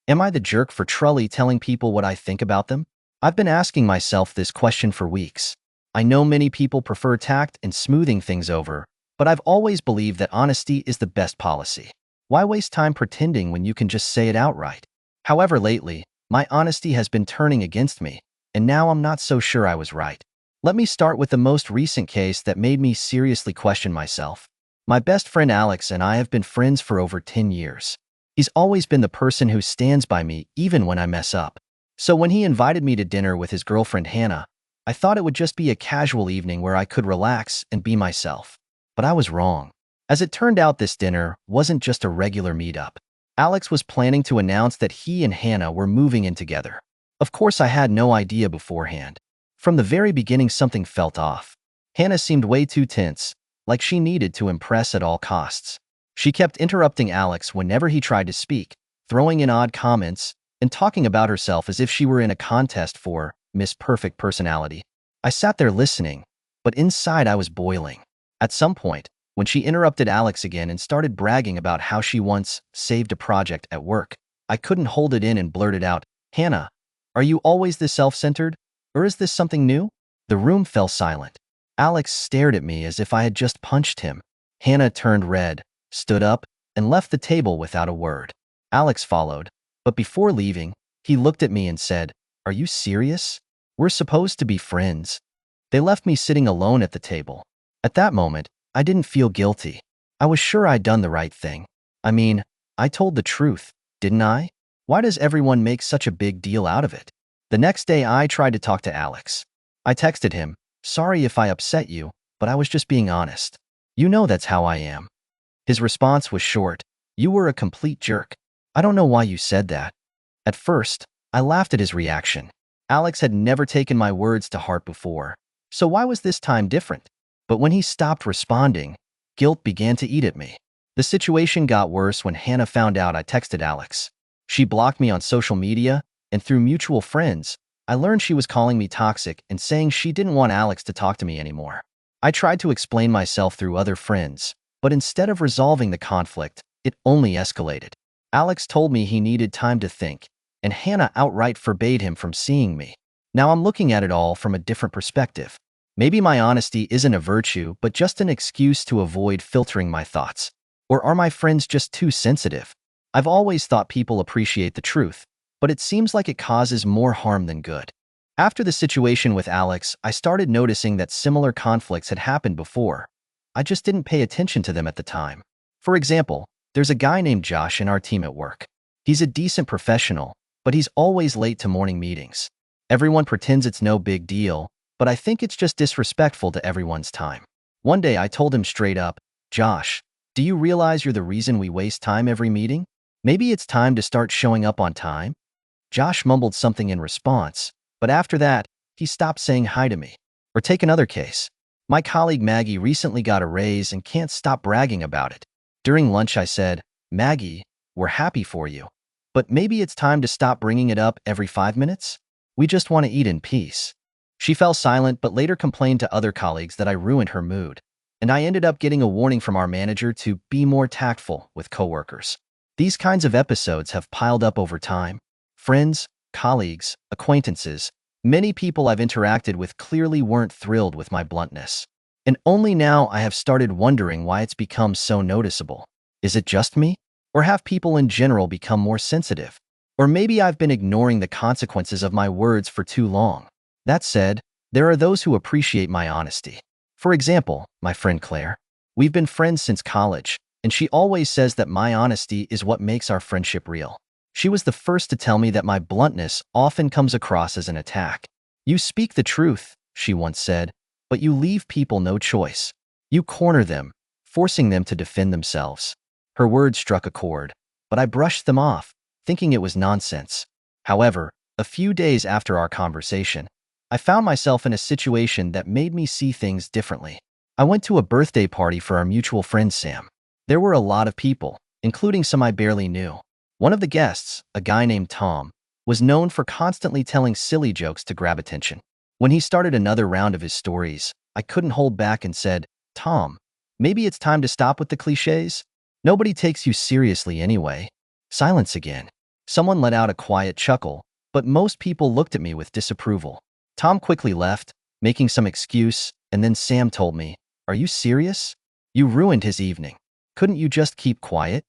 Am I the jerk for truly telling people what I think about them? I've been asking myself this question for weeks. I know many people prefer tact and smoothing things over, but I've always believed that honesty is the best policy. Why waste time pretending when you can just say it outright? However, lately, my honesty has been turning against me, and now I'm not so sure I was right. Let me start with the most recent case that made me seriously question myself. My best friend Alex and I have been friends for over 10 years. He's always been the person who stands by me even when I mess up. So when he invited me to dinner with his girlfriend Hannah, I thought it would just be a casual evening where I could relax and be myself. But I was wrong. As it turned out, this dinner wasn't just a regular meetup. Alex was planning to announce that he and Hannah were moving in together. Of course, I had no idea beforehand. From the very beginning, something felt off. Hannah seemed way too tense, like she needed to impress at all costs. She kept interrupting Alex whenever he tried to speak, throwing in odd comments, and talking about herself as if she were in a contest for Miss Perfect Personality. I sat there listening, but inside I was boiling. At some point, when she interrupted Alex again and started bragging about how she once saved a project at work, I couldn't hold it in and blurted out, "Hannah, are you always this self-centered? Or is this something new?" The room fell silent. Alex stared at me as if I had just punched him. Hannah turned red, stood up, and left the table without a word. Alex followed, but before leaving, he looked at me and said, "Are you serious? We're supposed to be friends." They left me sitting alone at the table. At that moment, I didn't feel guilty. I was sure I'd done the right thing. I mean, I told the truth, didn't I? Why does everyone make such a big deal out of it? The next day, I tried to talk to Alex. I texted him, "Sorry if I upset you, but I was just being honest. You know that's how I am." His response was short, "You were a complete jerk. I don't know why you said that." At first, I laughed at his reaction. Alex had never taken my words to heart before, so why was this time different? But when he stopped responding, guilt began to eat at me. The situation got worse when Hannah found out I texted Alex. She blocked me on social media, and through mutual friends, I learned she was calling me toxic and saying she didn't want Alex to talk to me anymore. I tried to explain myself through other friends, but instead of resolving the conflict, it only escalated. Alex told me he needed time to think, and Hannah outright forbade him from seeing me. Now I'm looking at it all from a different perspective. Maybe my honesty isn't a virtue, but just an excuse to avoid filtering my thoughts. Or are my friends just too sensitive? I've always thought people appreciate the truth, but it seems like it causes more harm than good. After the situation with Alex, I started noticing that similar conflicts had happened before. I just didn't pay attention to them at the time. For example, there's a guy named Josh in our team at work. He's a decent professional, but he's always late to morning meetings. Everyone pretends it's no big deal, but I think it's just disrespectful to everyone's time. One day I told him straight up, "Josh, do you realize you're the reason we waste time every meeting? Maybe it's time to start showing up on time?" Josh mumbled something in response, but after that, he stopped saying hi to me. Or take another case. My colleague Maggie recently got a raise and can't stop bragging about it. During lunch, I said, "Maggie, we're happy for you. But maybe it's time to stop bringing it up every 5 minutes? We just want to eat in peace." She fell silent but later complained to other colleagues that I ruined her mood, and I ended up getting a warning from our manager to be more tactful with coworkers. These kinds of episodes have piled up over time. Friends, colleagues, acquaintances, many people I've interacted with clearly weren't thrilled with my bluntness. And only now I have started wondering why it's become so noticeable. Is it just me? Or have people in general become more sensitive? Or maybe I've been ignoring the consequences of my words for too long. That said, there are those who appreciate my honesty. For example, my friend Claire. We've been friends since college, and she always says that my honesty is what makes our friendship real. She was the first to tell me that my bluntness often comes across as an attack. "You speak the truth," she once said, "but you leave people no choice. You corner them, forcing them to defend themselves." Her words struck a chord, but I brushed them off, thinking it was nonsense. However, a few days after our conversation, I found myself in a situation that made me see things differently. I went to a birthday party for our mutual friend Sam. There were a lot of people, including some I barely knew. One of the guests, a guy named Tom, was known for constantly telling silly jokes to grab attention. When he started another round of his stories, I couldn't hold back and said, "Tom, maybe it's time to stop with the cliches? Nobody takes you seriously anyway." Silence again. Someone let out a quiet chuckle, but most people looked at me with disapproval. Tom quickly left, making some excuse, and then Sam told me, "Are you serious? You ruined his evening. Couldn't you just keep quiet?"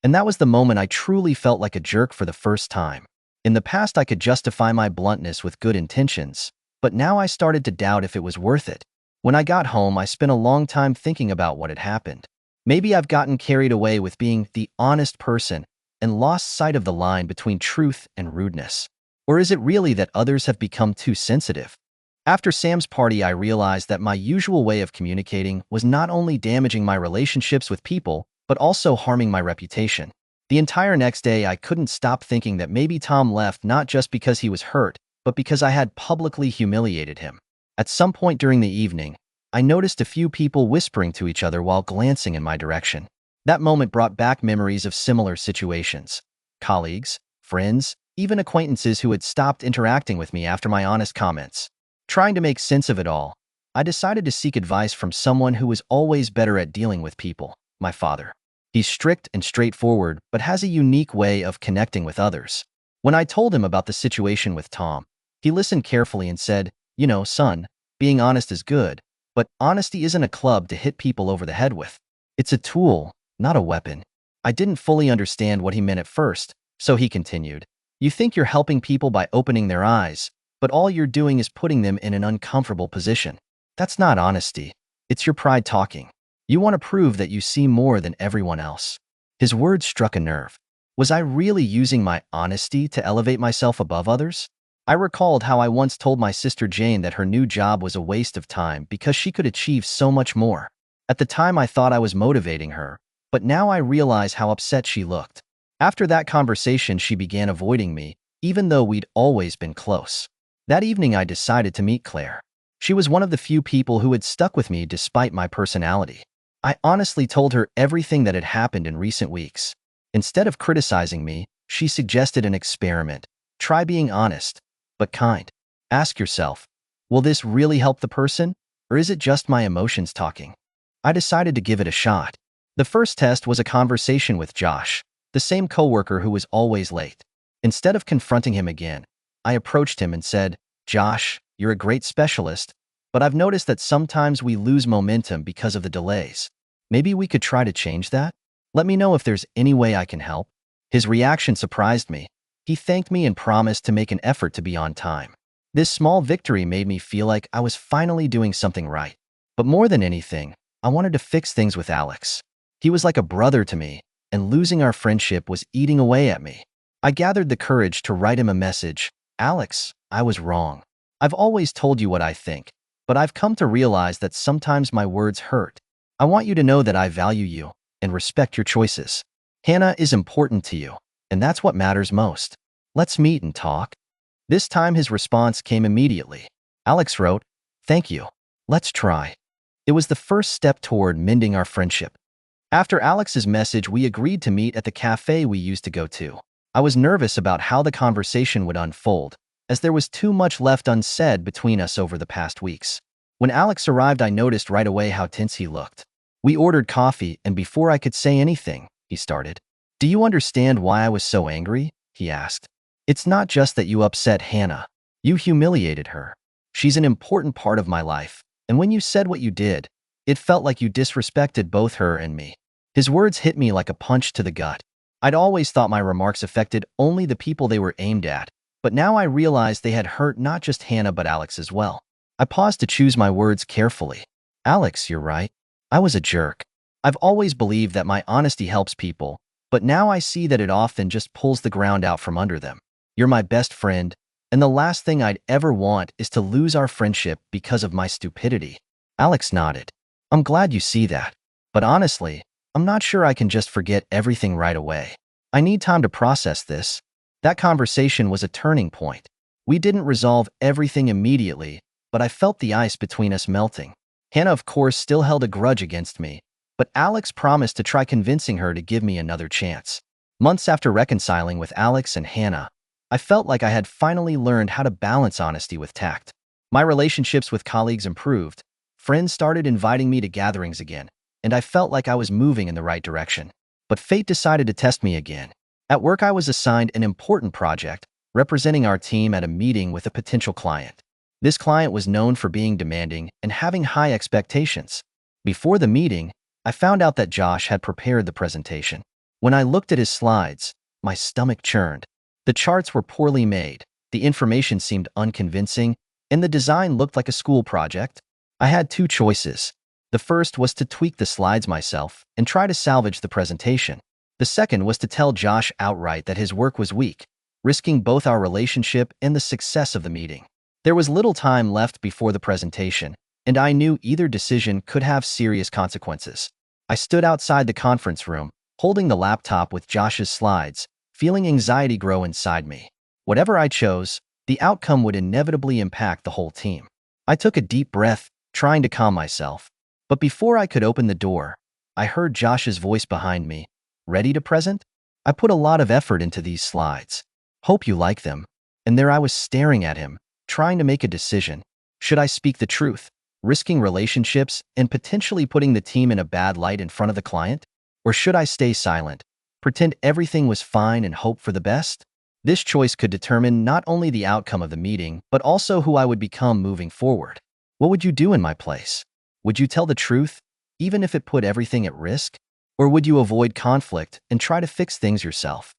And that was the moment I truly felt like a jerk for the first time. In the past, I could justify my bluntness with good intentions, but now I started to doubt if it was worth it. When I got home, I spent a long time thinking about what had happened. Maybe I've gotten carried away with being the honest person and lost sight of the line between truth and rudeness. Or is it really that others have become too sensitive? After Sam's party, I realized that my usual way of communicating was not only damaging my relationships with people, but also harming my reputation. The entire next day, I couldn't stop thinking that maybe Tom left not just because he was hurt, but because I had publicly humiliated him. At some point during the evening, I noticed a few people whispering to each other while glancing in my direction. That moment brought back memories of similar situations. Colleagues, friends, even acquaintances who had stopped interacting with me after my honest comments. Trying to make sense of it all, I decided to seek advice from someone who was always better at dealing with people: my father. He's strict and straightforward, but has a unique way of connecting with others. When I told him about the situation with Tom, he listened carefully and said, "You know, son, being honest is good, but honesty isn't a club to hit people over the head with. It's a tool, not a weapon." I didn't fully understand what he meant at first, so he continued, "You think you're helping people by opening their eyes, but all you're doing is putting them in an uncomfortable position. That's not honesty. It's your pride talking. You want to prove that you see more than everyone else." His words struck a nerve. Was I really using my honesty to elevate myself above others? I recalled how I once told my sister Jane that her new job was a waste of time because she could achieve so much more. At the time, I thought I was motivating her, but now I realize how upset she looked. After that conversation, she began avoiding me, even though we'd always been close. That evening, I decided to meet Claire. She was one of the few people who had stuck with me despite my personality. I honestly told her everything that had happened in recent weeks. Instead of criticizing me, she suggested an experiment. Try being honest, but kind. Ask yourself, will this really help the person, or is it just my emotions talking? I decided to give it a shot. The first test was a conversation with Josh, the same coworker who was always late. Instead of confronting him again, I approached him and said, "Josh, you're a great specialist, but I've noticed that sometimes we lose momentum because of the delays. Maybe we could try to change that? Let me know if there's any way I can help." His reaction surprised me. He thanked me and promised to make an effort to be on time. This small victory made me feel like I was finally doing something right. But more than anything, I wanted to fix things with Alex. He was like a brother to me, and losing our friendship was eating away at me. I gathered the courage to write him a message. "Alex, I was wrong. I've always told you what I think, but I've come to realize that sometimes my words hurt. I want you to know that I value you and respect your choices. Hannah is important to you, and that's what matters most. Let's meet and talk." This time his response came immediately. Alex wrote, "Thank you. Let's try." It was the first step toward mending our friendship. After Alex's message, we agreed to meet at the cafe we used to go to. I was nervous about how the conversation would unfold, as there was too much left unsaid between us over the past weeks. When Alex arrived, I noticed right away how tense he looked. We ordered coffee, and before I could say anything, he started. "Do you understand why I was so angry?" he asked. "It's not just that you upset Hannah. You humiliated her. She's an important part of my life, and when you said what you did, it felt like you disrespected both her and me." His words hit me like a punch to the gut. I'd always thought my remarks affected only the people they were aimed at, but now I realized they had hurt not just Hannah but Alex as well. I paused to choose my words carefully. "Alex, you're right. I was a jerk. I've always believed that my honesty helps people, but now I see that it often just pulls the ground out from under them. You're my best friend, and the last thing I'd ever want is to lose our friendship because of my stupidity." Alex nodded. "I'm glad you see that. But honestly, I'm not sure I can just forget everything right away. I need time to process this." That conversation was a turning point. We didn't resolve everything immediately, but I felt the ice between us melting. Hannah, of course, still held a grudge against me, but Alex promised to try convincing her to give me another chance. Months after reconciling with Alex and Hannah, I felt like I had finally learned how to balance honesty with tact. My relationships with colleagues improved. Friends started inviting me to gatherings again, and I felt like I was moving in the right direction. But fate decided to test me again. At work, I was assigned an important project, representing our team at a meeting with a potential client. This client was known for being demanding and having high expectations. Before the meeting, I found out that Josh had prepared the presentation. When I looked at his slides, my stomach churned. The charts were poorly made, the information seemed unconvincing, and the design looked like a school project. I had two choices. The first was to tweak the slides myself and try to salvage the presentation. The second was to tell Josh outright that his work was weak, risking both our relationship and the success of the meeting. There was little time left before the presentation, and I knew either decision could have serious consequences. I stood outside the conference room, holding the laptop with Josh's slides, feeling anxiety grow inside me. Whatever I chose, the outcome would inevitably impact the whole team. I took a deep breath, trying to calm myself. But before I could open the door, I heard Josh's voice behind me. Ready to present? I put a lot of effort into these slides. Hope you like them. And there I was staring at him, trying to make a decision. Should I speak the truth, risking relationships and potentially putting the team in a bad light in front of the client? Or should I stay silent, pretend everything was fine and hope for the best? This choice could determine not only the outcome of the meeting, but also who I would become moving forward. What would you do in my place? Would you tell the truth, even if it put everything at risk? Or would you avoid conflict and try to fix things yourself?